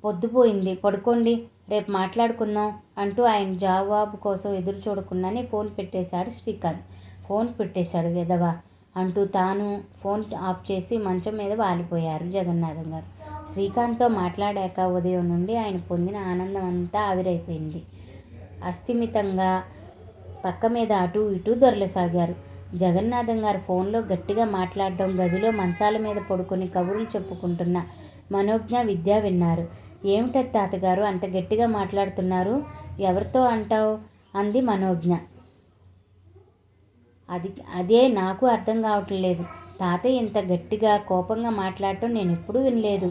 పొద్దుపోయింది, పడుకోండి, రేపు మాట్లాడుకుందాం అంటూ ఆయన జవాబు కోసం ఎదురు చూడకుండానే ఫోన్ పెట్టేశాడు శ్రీకాంత్. ఫోన్ పెట్టేశాడు విధవా అంటూ తాను ఫోన్ ఆఫ్ చేసి మంచం మీద వాలిపోయారు జగన్నాథం గారు. శ్రీకాంత్తో మాట్లాడాక ఉదయం నుండి ఆయన పొందిన ఆనందం అంతా ఆవిరైపోయింది. అస్థిమితంగా పక్క మీద అటూ ఇటూ దొరలసాగారు. జగన్నాథం గారు ఫోన్లో గట్టిగా మాట్లాడడం, గదిలో మంచాల మీద పడుకొని కబుర్లు చెప్పుకుంటున్న మనోజ్ఞ, విద్య విన్నారు. ఏమిటది తాతగారు అంత గట్టిగా మాట్లాడుతున్నారు? ఎవరితో అంటావు అంది మనోజ్ఞ. అదే నాకు అర్థం కావటం లేదు. తాతయ్య ఇంత గట్టిగా కోపంగా మాట్లాడటం నేను ఎప్పుడూ వినలేదు.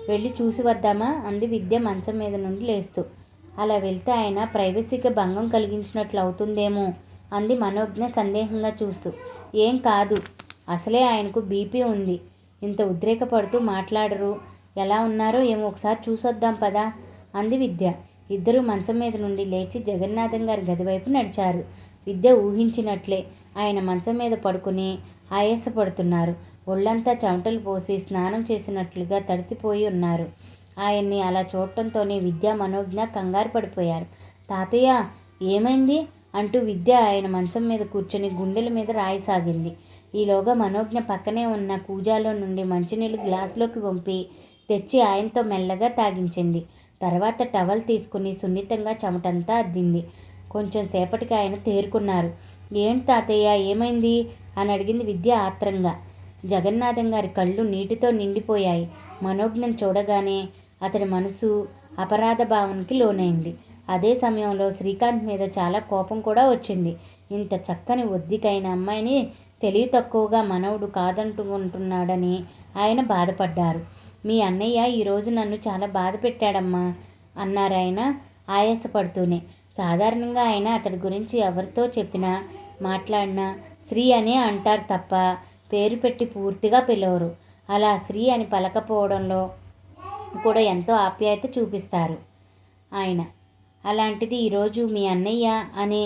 వెళ్ళి చూసి వద్దామా అంది విద్య మంచం మీద నుండి లేస్తూ. అలా వెళ్తే ఆయన ప్రైవసీకి భంగం కలిగించినట్లు అవుతుందేమో అంది మనోజ్ఞ సందేహంగా చూస్తూ. ఏం కాదు, అసలే ఆయనకు బీపీ ఉంది. ఇంత ఉద్రేకపడుతూ మాట్లాడరు. ఎలా ఉన్నారో ఏమో ఒకసారి చూసొద్దాం పదా అంది విద్య. ఇద్దరూ మంచం మీద నుండి లేచి జగన్నాథం గారి గది వైపు నడిచారు. విద్య ఊహించినట్లే ఆయన మంచం మీద పడుకుని ఆయాసపడుతున్నారు. ఒళ్ళంతా చెమటలు పోసి స్నానం చేసినట్లుగా తడిసిపోయి ఉన్నారు. ఆయన్ని అలా చూడటంతోనే విద్య మనోజ్ఞ కంగారు పడిపోయారు. తాతయ్య ఏమైంది అంటూ విద్య ఆయన మంచం మీద కూర్చొని గుండెల మీద రాయసాగింది. ఈలోగా మనోజ్ఞ పక్కనే ఉన్న కూజాలో నుండి మంచినీళ్ళు గ్లాసులోకి వంపి తెచ్చి ఆయనతో మెల్లగా తాగించింది. తర్వాత టవల్ తీసుకుని సున్నితంగా చెమటంతా అద్దింది. కొంచెం సేపటికి ఆయన తేరుకున్నారు. ఏంటి తాతయ్య ఏమైంది అని అడిగింది విద్య ఆత్రంగా. జగన్నాథం గారి కళ్ళు నీటితో నిండిపోయాయి. మనోజ్ఞను చూడగానే అతడి మనసు అపరాధ భావనకి లోనైంది. అదే సమయంలో శ్రీకాంత్ మీద చాలా కోపం కూడా వచ్చింది. ఇంత చక్కని ఒద్దికైన అమ్మాయిని తెలివి తక్కువగా మనవడు కాదంటుకుంటున్నాడని ఆయన బాధపడ్డారు. మీ అన్నయ్య ఈరోజు నన్ను చాలా బాధ పెట్టాడమ్మా అన్నారాయన ఆయాసపడుతూనే. సాధారణంగా ఆయన అతడి గురించి ఎవరితో చెప్పినా మాట్లాడినా శ్రీ అనే అంటారు తప్ప పేరు పెట్టి పూర్తిగా పిలవరు. అలా శ్రీ అని పలకపోవడంలో కూడా ఎంతో ఆప్యాయత చూపిస్తారు ఆయన. అలాంటిది ఈరోజు మీ అన్నయ్య అని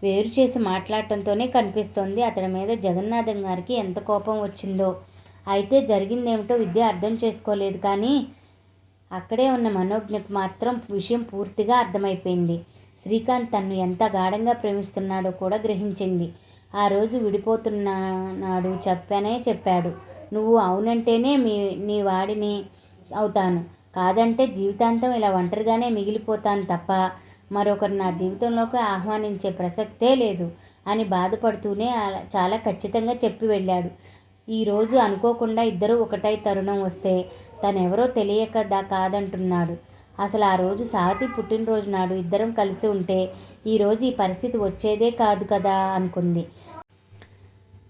వేరు చేసి మాట్లాడటంతోనే కనిపిస్తోంది అతడి మీద జగన్నాథం గారికి ఎంత కోపం వచ్చిందో. అయితే జరిగిందేమిటో విద్య అర్థం చేసుకోలేదు. కానీ అక్కడే ఉన్న మనోజ్ఞకు మాత్రం విషయం పూర్తిగా అర్థమైపోయింది. శ్రీకాంత్ తన్ను ఎంత గాఢంగా ప్రేమిస్తున్నాడో కూడా గ్రహించింది. ఆ రోజు విడిపోతున్నాడు చెప్పాడు. నువ్వు అవునంటేనే నీ వాడిని అవుతాను, కాదంటే జీవితాంతం ఇలా ఒంటరిగానే మిగిలిపోతాను తప్ప మరొకరు నా జీవితంలోకి ఆహ్వానించే ప్రసక్తే లేదు అని బాధపడుతూనే చాలా ఖచ్చితంగా చెప్పి వెళ్ళాడు. ఈరోజు అనుకోకుండా ఇద్దరూ ఒకటై తరుణం వస్తే తనెవరో తెలియక కాదంటున్నాడు. అసలు ఆ రోజు సావతి పుట్టినరోజు నాడు ఇద్దరం కలిసి ఉంటే ఈరోజు ఈ పరిస్థితి వచ్చేదే కాదు కదా అనుకుంది.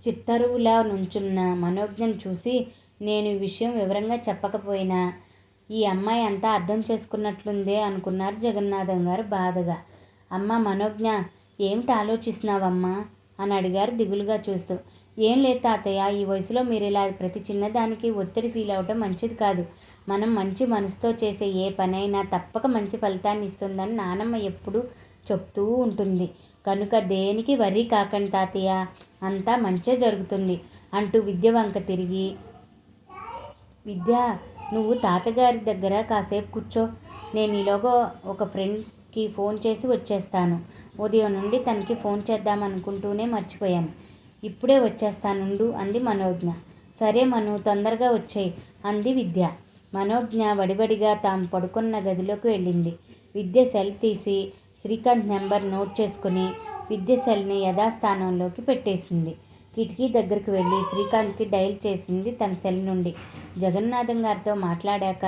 చిత్తరువులా నుంచున్న మనోజ్ఞను చూసి నేను ఈ విషయం వివరంగా చెప్పకపోయినా ఈ అమ్మాయి అంతా అర్థం చేసుకున్నట్లుందే అనుకున్నారు జగన్నాథం గారు బాధగా. అమ్మ మనోజ్ఞ ఏమిటి ఆలోచిస్తున్నావమ్మా అని అడిగారు దిగులుగా చూస్తూ. ఏం లేదు తాతయ్య, ఈ వయసులో మీరు ఇలా ప్రతి చిన్నదానికి ఒత్తిడి ఫీల్ అవ్వటం మంచిది కాదు. మనం మంచి మనసుతో చేసే ఏ పనైనా తప్పక మంచి ఫలితాన్ని ఇస్తుందని నానమ్మ ఎప్పుడూ చెప్తూ ఉంటుంది. కనుక దేనికి వర్రీ కాకండి తాతయ్య, అంతా మంచే జరుగుతుంది అంటూ విద్య వంక తిరిగి, విద్య నువ్వు తాతగారి దగ్గర కాసేపు కూర్చో, నేను ఈలోగా ఒక ఫ్రెండ్కి ఫోన్ చేసి వచ్చేస్తాను. ఉదయం నుండి తనకి ఫోన్ చేద్దామనుకుంటూనే మర్చిపోయాను. ఇప్పుడే వచ్చేస్తానుండు అంది మనోజ్ఞ. సరే మను, తొందరగా వచ్చేయి అంది విద్య. మనోజ్ఞ వడివడిగా తాము పడుకున్న గదిలోకి వెళ్ళింది. విద్య సెల్ తీసి శ్రీకాంత్ నెంబర్ నోట్ చేసుకుని విద్య సెల్ని యథాస్థానంలోకి పెట్టేసింది. కిటికీ దగ్గరికి వెళ్ళి శ్రీకాంత్కి డైల్ చేసింది తన సెల్ నుండి. జగన్నాథం గారితో మాట్లాడాక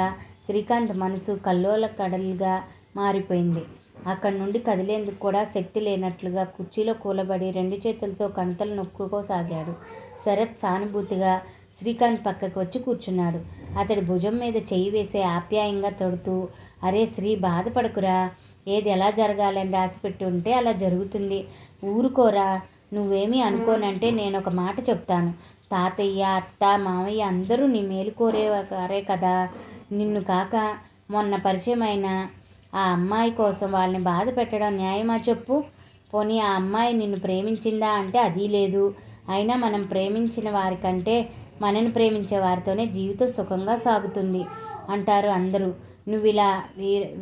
శ్రీకాంత్ మనసు కల్లోల కడలుగా మారిపోయింది. అక్కడి నుండి కదిలేందుకు కూడా శక్తి లేనట్లుగా కుర్చీలో కూలబడి 2 చేతులతో కణతలు నొక్కుకోసాగాడు. శరత్ సానుభూతిగా శ్రీకాంత్ పక్కకు వచ్చి కూర్చున్నాడు. అతడి భుజం మీద చెయ్యి వేసే ఆప్యాయంగా తొడుతూ, అరే శ్రీ, బాధపడకురా, ఏది ఎలా జరగాలని రాసిపెట్టి ఉంటే అలా జరుగుతుంది, ఊరుకోరా, నువ్వేమీ అనుకోనంటే నేను ఒక మాట చెప్తాను. తాతయ్య, అత్త, మామయ్య అందరూ నీ మేలు కోరేవారే కదా. నిన్ను కాక మొన్న పరిచయమైన ఆ అమ్మాయి కోసం వాళ్ళని బాధ పెట్టడం న్యాయమా చెప్పు? పోనీ ఆ అమ్మాయి నిన్ను ప్రేమించిందా అంటే అదీ లేదు. అయినా మనం ప్రేమించిన వారికంటే మనని ప్రేమించే వారితోనే జీవితం సుఖంగా సాగుతుంది అంటారు అందరూ. నువ్వు ఇలా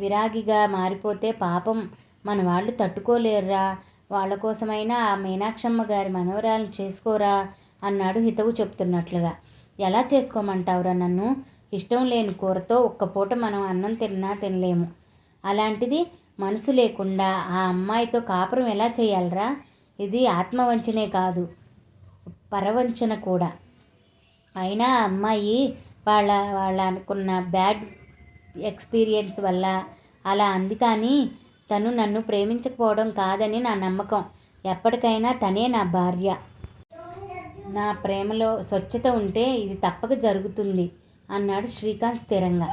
విరాగిగా మారిపోతే పాపం మన వాళ్ళు తట్టుకోలేరురా. వాళ్ళ కోసమైనా ఆ మీనాక్షమ్మ గారి మనవరాలను చేసుకోరా అన్నాడు హితవు చెప్తున్నట్లుగా. ఎలా చేసుకోమంటావురా నన్ను? ఇష్టం లేని కూరతో ఒక్క పూట మనం అన్నం తినలేము. అలాంటిది మనసు లేకుండా ఆ అమ్మాయితో కాపురం ఎలా చేయాలరా? ఇది ఆత్మవంచనే కాదు, పరవంచన కూడా. అయినా ఆ అమ్మాయి వాళ్ళ అనుకున్న బ్యాడ్ ఎక్స్పీరియన్స్ వల్ల అలా అంది, కానీ తను నన్ను ప్రేమించకపోవడం కాదని నా నమ్మకం. ఎప్పటికైనా తనే నా భార్య. నా ప్రేమలో స్వచ్ఛత ఉంటే ఇది తప్పక జరుగుతుంది అన్నాడు శ్రీకాంత్ స్థిరంగా.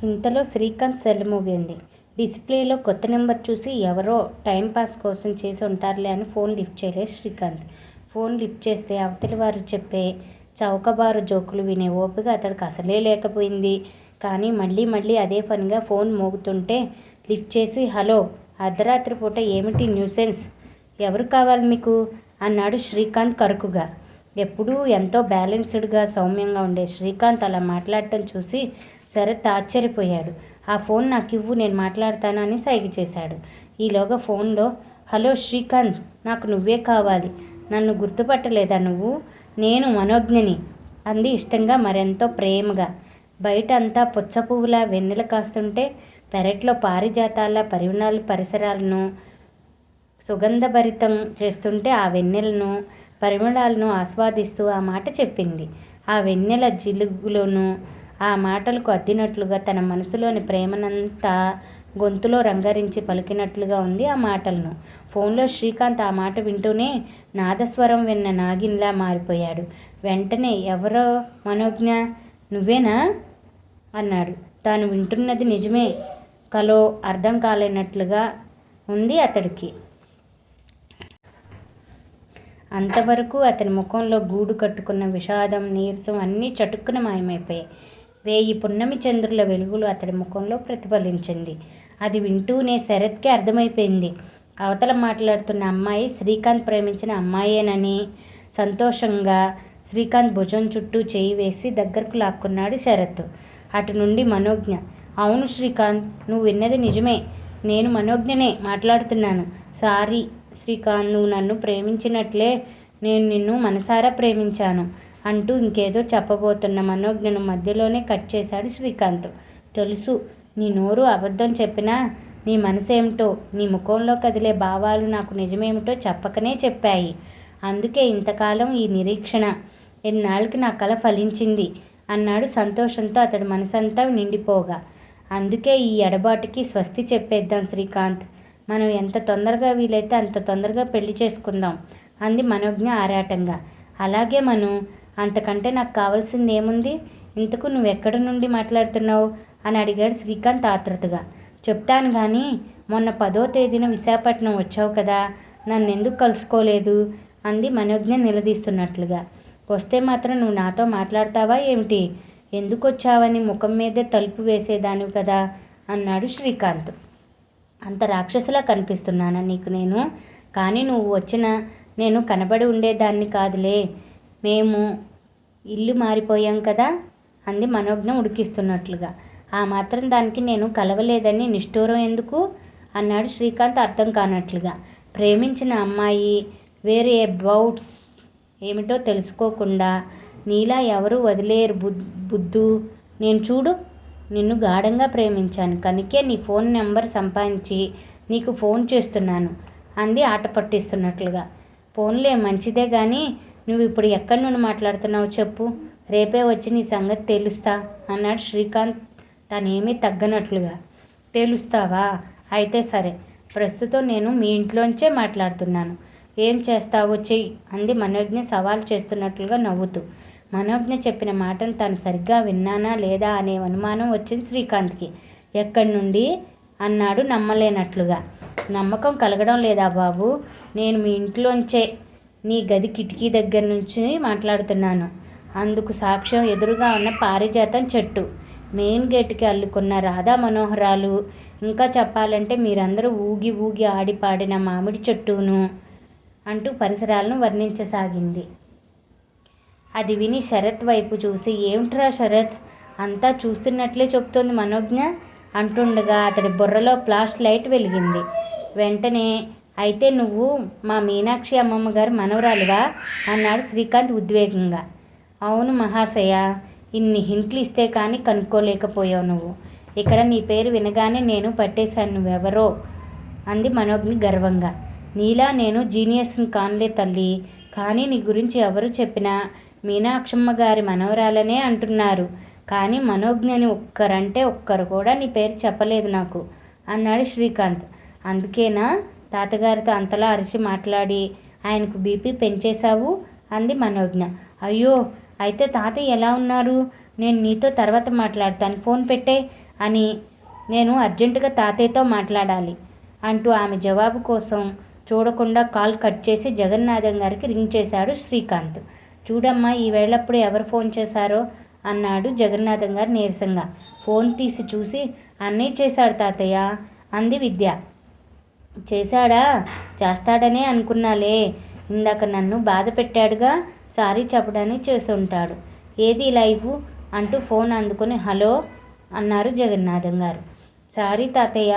ఇంతలో శ్రీకాంత్ సెల్ మోగింది. డిస్ప్లేలో కొత్త నెంబర్ చూసి ఎవరో టైంపాస్ కోసం చేసి ఉంటారులే అని ఫోన్ లిఫ్ట్ చేయలేదు శ్రీకాంత్. ఫోన్ లిఫ్ట్ చేస్తే అవతలి వారు చెప్పే చౌకబారు జోకులు వినే ఓపిక అతడికి అసలే లేకపోయింది. కానీ మళ్ళీ మళ్ళీ అదే పనిగా ఫోన్ మోగుతుంటే లిఫ్ట్ చేసి, హలో, అర్ధరాత్రి పూట ఏమిటి న్యూసెన్స్, ఎవరు కావాలి మీకు అన్నాడు శ్రీకాంత్ కరుకుగా. ఎప్పుడూ ఎంతో బ్యాలెన్స్డ్గా సౌమ్యంగా ఉండే శ్రీకాంత్ అలా మాట్లాడటం చూసి శరత్ ఆశ్చర్యపోయాడు. ఆ ఫోన్ నాకు ఇవ్వు, నేను మాట్లాడతాను అని సైగ చేశాడు. ఈలోగా ఫోన్లో, హలో శ్రీకాంత్, నాకు నువ్వే కావాలి, నన్ను గుర్తుపట్టలేదా నువ్వు, నేను మనోజ్ఞని అంది ఇష్టంగా, మరెంతో ప్రేమగా. బయట అంతా పుచ్చపువ్వులా వెన్నెల కాస్తుంటే పెరట్లో పారిజాతాల పరిసరాలను సుగంధభరితం చేస్తుంటే ఆ వెన్నెలను పరిమళాలను ఆస్వాదిస్తూ ఆ మాట చెప్పింది. ఆ వెన్నెల జిలుగులోనూ ఆ మాటలకు అద్దినట్లుగా తన మనసులోని ప్రేమనంతా గొంతులో రంగరించి పలికినట్లుగా ఉంది ఆ మాటలను. ఫోన్లో శ్రీకాంత్ ఆ మాట వింటూనే నాదస్వరం విన్న నాగిన్లా మారిపోయాడు. వెంటనే, ఎవరో మనోజ్ఞ, నువ్వేనా అన్నాడు. తాను వింటున్నది నిజమే కలో అర్థం కాలేనట్లుగా ఉంది అతడికి. అంతవరకు అతని ముఖంలో గూడు కట్టుకున్న విషాదం, నీరసం అన్నీ చటుక్కున మాయమైపోయాయి. 1000 పున్నమి చంద్రుల వెలుగులు అతడి ముఖంలో ప్రతిఫలించింది. అది వింటూనే శరత్కి అర్థమైపోయింది. అవతల మాట్లాడుతున్న అమ్మాయి శ్రీకాంత్ ప్రేమించిన అమ్మాయేనని. సంతోషంగా శ్రీకాంత్ భుజం చుట్టూ చేయి వేసి దగ్గరకు లాక్కున్నాడు శరత్. అటు నుండి మనోజ్ఞ, అవును శ్రీకాంత్, నువ్వు విన్నది నిజమే, నేను మనోజ్ఞనే మాట్లాడుతున్నాను. సారీ శ్రీకాంత్, నువ్వు నన్ను ప్రేమించినట్లే నేను నిన్ను మనసారా ప్రేమించాను అంటూ ఇంకేదో చెప్పబోతున్న మనోజ్ఞను మధ్యలోనే కట్ చేశాడు శ్రీకాంత్. తెలుసు, నీ నోరు అబద్ధం చెప్పినా నీ మనసేమిటో, నీ ముఖంలో కదిలే భావాలు నాకు నిజమేమిటో చెప్పకనే చెప్పాయి. అందుకే ఇంతకాలం ఈ నిరీక్షణ. ఎన్నాళ్ళకి నా కల ఫలించింది అన్నాడు సంతోషంతో అతడి మనసంతా నిండిపోగా. అందుకే ఈ ఎడబాటుకి స్వస్తి చెప్పేద్దాం శ్రీకాంత్. మనం ఎంత తొందరగా వీలైతే అంత తొందరగా పెళ్లి చేసుకుందాం అంది మనోజ్ఞ ఆరాటంగా. అలాగే మను, అంతకంటే నాకు కావాల్సింది ఏముంది? ఇంతకు నువ్వెక్కడి నుండి మాట్లాడుతున్నావు అని అడిగాడు శ్రీకాంత్ ఆతృతగా. చెప్తాను కానీ, మొన్న 10వ తేదీన విశాఖపట్నం వచ్చావు కదా, నన్ను ఎందుకు కలుసుకోలేదు అంది మనోజ్ఞ నిలదీస్తున్నట్లుగా. వస్తే మాత్రం నువ్వు నాతో మాట్లాడతావా ఏమిటి? ఎందుకు వచ్చావని ముఖం మీదే తలుపు వేసేదానివి కదా అన్నాడు శ్రీకాంత్. అంత రాక్షసులా కనిపిస్తున్నానా నీకు నేను? కానీ నువ్వు వచ్చిన నేను కనబడి ఉండేదాన్ని కాదులే, మేము ఇల్లు మారిపోయాం కదా అంది మనోజ్ఞ ఉడికిస్తున్నట్లుగా. ఆ మాత్రం దానికి నేను కలవలేదని నిష్ఠూరం ఎందుకు అన్నాడు శ్రీకాంత్ అర్థం కానట్లుగా. ప్రేమించిన అమ్మాయి వేరే అబౌట్స్ ఏమిటో తెలుసుకోకుండా నీలా ఎవరు వదిలేరు బుద్ధు. నేను చూడు, నిన్ను గాఢంగా ప్రేమించాను కనుకే నీ ఫోన్ నెంబర్ సంపాదించి నీకు ఫోన్ చేస్తున్నాను అంది ఆట పట్టిస్తున్నట్లుగా. ఫోన్లే మంచిదే కానీ నువ్వు ఇప్పుడు ఎక్కడి నుండి మాట్లాడుతున్నావు చెప్పు, రేపే వచ్చి నీ సంగతి తెలుస్తా అన్నాడు శ్రీకాంత్ తనేమీ తగ్గనట్లుగా. తెలుస్తావా? అయితే సరే, ప్రస్తుతం నేను మీ ఇంట్లోంచే మాట్లాడుతున్నాను, ఏం చేస్తావో చెయ్యి అంది మనోజ్ఞ సవాల్ చేస్తున్నట్లుగా నవ్వుతూ. మనోజ్ఞ చెప్పిన మాటను తాను సరిగ్గా విన్నానా లేదా అనే అనుమానం వచ్చింది శ్రీకాంత్కి. ఎక్కడి నుండి అన్నాడు నమ్మలేనట్లుగా. నమ్మకం కలగడం లేదా బాబు? నేను మీ ఇంట్లోంచే నీ గది కిటికీ దగ్గర నుంచి మాట్లాడుతున్నాను. అందుకు సాక్ష్యం ఎదురుగా ఉన్న పారిజాతం చెట్టు, మెయిన్ గేటుకి అల్లుకున్న రాధా మనోహరాలు, ఇంకా చెప్పాలంటే మీరందరూ ఊగి ఊగి ఆడిపాడిన మామిడి చెట్టును అంటూ పరిసరాలను వర్ణించసాగింది. అది విని శరత్ వైపు చూసి, ఏమిట్రా శరత్, అంతా చూస్తున్నట్లే చెప్తోంది మనోజ్ఞ అంటుండగా అతడి బుర్రలో ఫ్లాష్ లైట్ వెలిగింది. వెంటనే, అయితే నువ్వు మా మీనాక్షి అమ్మమ్మ గారు మనవరాలివా అన్నాడు శ్రీకాంత్ ఉద్వేగంగా. అవును మహాశయ, ఇన్ని హింట్లు ఇస్తే కానీ కనుక్కోలేకపోయావు నువ్వు. ఇక్కడ నీ పేరు వినగానే నేను పట్టేశాను నువ్వెవరో అంది మనోజ్ఞ గర్వంగా. నీలా నేను జీనియస్ని కాన్లే తల్లి, కానీ నీ గురించి ఎవరు చెప్పినా మీనాక్షమ్మ గారి మనవరాలనే అంటున్నారు. కానీ మనోజ్ఞని ఒక్కరంటే ఒక్కరు కూడా నీ పేరు చెప్పలేదు నాకు అన్నాడు శ్రీకాంత్. అందుకేనా తాతగారితో అంతలా అరిచి మాట్లాడి ఆయనకు బీపీ పెంచేశావు అంది మనోజ్ఞ. అయ్యో, అయితే తాతయ్య ఎలా ఉన్నారు? నేను నీతో తర్వాత మాట్లాడతాను, ఫోన్ పెట్టే అని నేను అర్జెంటుగా తాతయ్యతో మాట్లాడాలి అంటూ ఆమె జవాబు కోసం చూడకుండా కాల్ కట్ చేసి జగన్నాథం గారికి రింగ్ చేశాడు శ్రీకాంత్. చూడమ్మా, ఈ వేళప్పుడు ఎవరు ఫోన్ చేశారో అన్నాడు జగన్నాథం గారు నీరసంగా. ఫోన్ తీసి చూసి అన్నయ్య చేశాడు తాతయ్య అంది విద్య. చేశాడా? చేస్తాడనే అనుకున్నాలే. ఇందాక నన్ను బాధ పెట్టాడుగా, సారీ చెప్పడానికి చేసి ఉంటాడు. ఏది లైవ్ అంటూ ఫోన్ అందుకుని హలో అన్నారు జగన్నాథం గారు. సారీ తాతయ్య,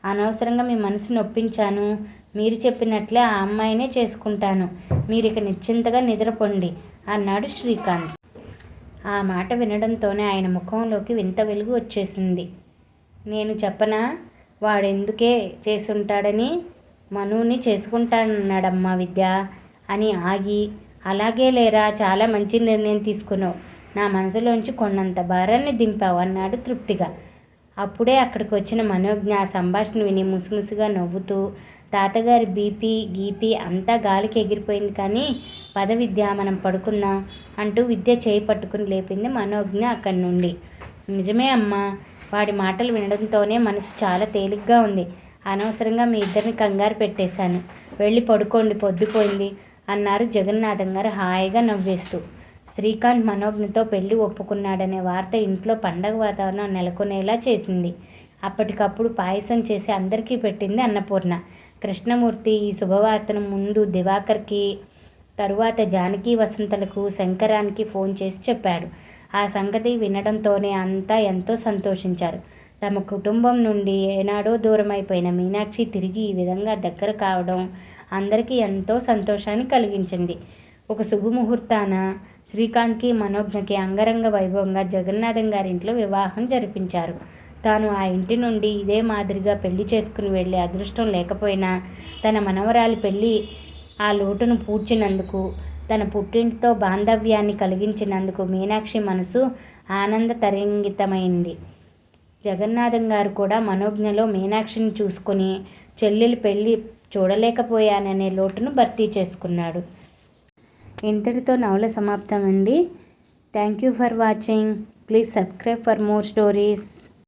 అనవసరంగా మీ మనసు నొప్పించాను. మీరు చెప్పినట్లే ఆ అమ్మాయినే చేసుకుంటాను. మీరు ఇక నిశ్చింతగా నిద్రపోండి అన్నాడు శ్రీకాంత్. ఆ మాట వినడంతోనే ఆయన ముఖంలోకి వింత వెలుగు వచ్చేసింది. నేను చెప్పనా, వాడెందుకే చేసుంటాడని? మనుని చేసుకుంటానన్నాడమ్మా విద్య అని ఆగి, అలాగే లేరా, చాలా మంచి నిర్ణయం తీసుకున్నావు. నా మనసులోంచి కొండంత భారాన్ని దింపావు అన్నాడు తృప్తిగా. అప్పుడే అక్కడికి వచ్చిన మనోజ్ఞ ఆ సంభాషణ విని ముసిముసిగా నవ్వుతూ, తాతగారి బీపీ గీపీ అంతా గాలికి ఎగిరిపోయింది కానీ పద విద్య మనం పడుకుందాం అంటూ విద్య చేయి పట్టుకుని లేపింది మనోజ్ఞ అక్కడి నుండి. నిజమే అమ్మా, వాడి మాటలు వినడంతోనే మనసు చాలా తేలిగ్గా ఉంది. అనవసరంగా మీ ఇద్దరిని కంగారు పెట్టేశాను. వెళ్ళి పడుకోండి, పొద్దుపోయింది అన్నారు జగన్నాథం గారు హాయిగా నవ్వేస్తూ. శ్రీకాంత్ మనోజ్ఞతో పెళ్లి ఒప్పుకున్నాడనే వార్త ఇంట్లో పండగ వాతావరణం నెలకొనేలా చేసింది. అప్పటికప్పుడు పాయసం చేసి అందరికీ పెట్టింది అన్నపూర్ణ. కృష్ణమూర్తి ఈ శుభవార్తను ముందు దివాకర్కి, తరువాత జానకి వసంతలకు, శంకరానికి ఫోన్ చేసి చెప్పాడు. ఆ సంగతి వినడంతోనే అంతా ఎంతో సంతోషించారు. తమ కుటుంబం నుండి ఏనాడో దూరమైపోయిన మీనాక్షి తిరిగి ఈ విధంగా దగ్గర కావడం అందరికీ ఎంతో సంతోషాన్ని కలిగించింది. ఒక శుభముహూర్తాన శ్రీకాంత్కి మనోజ్ఞకి అంగరంగ వైభవంగా జగన్నాథం గారింట్లో వివాహం జరిపించారు. తాను ఆ ఇంటి నుండి ఇదే మాదిరిగా పెళ్లి చేసుకుని వెళ్ళే అదృష్టం లేకపోయినా తన మనవరాలి పెళ్ళి ఆ లోటును పూడ్చినందుకు, తన పుట్టింటితో బాంధవ్యాన్ని కలిగించినందుకు మీనాక్షి మనసు ఆనంద తరంగితమైంది. జగన్నాథం గారు కూడా మనోజ్ఞలో మీనాక్షిని చూసుకుని చెల్లెలి పెళ్ళి చూడలేకపోయాననే లోటును భర్తీ చేసుకున్నాడు. ఇంతటితో నవల సమాప్తం అండి. Thank you for watching. Please subscribe for more stories.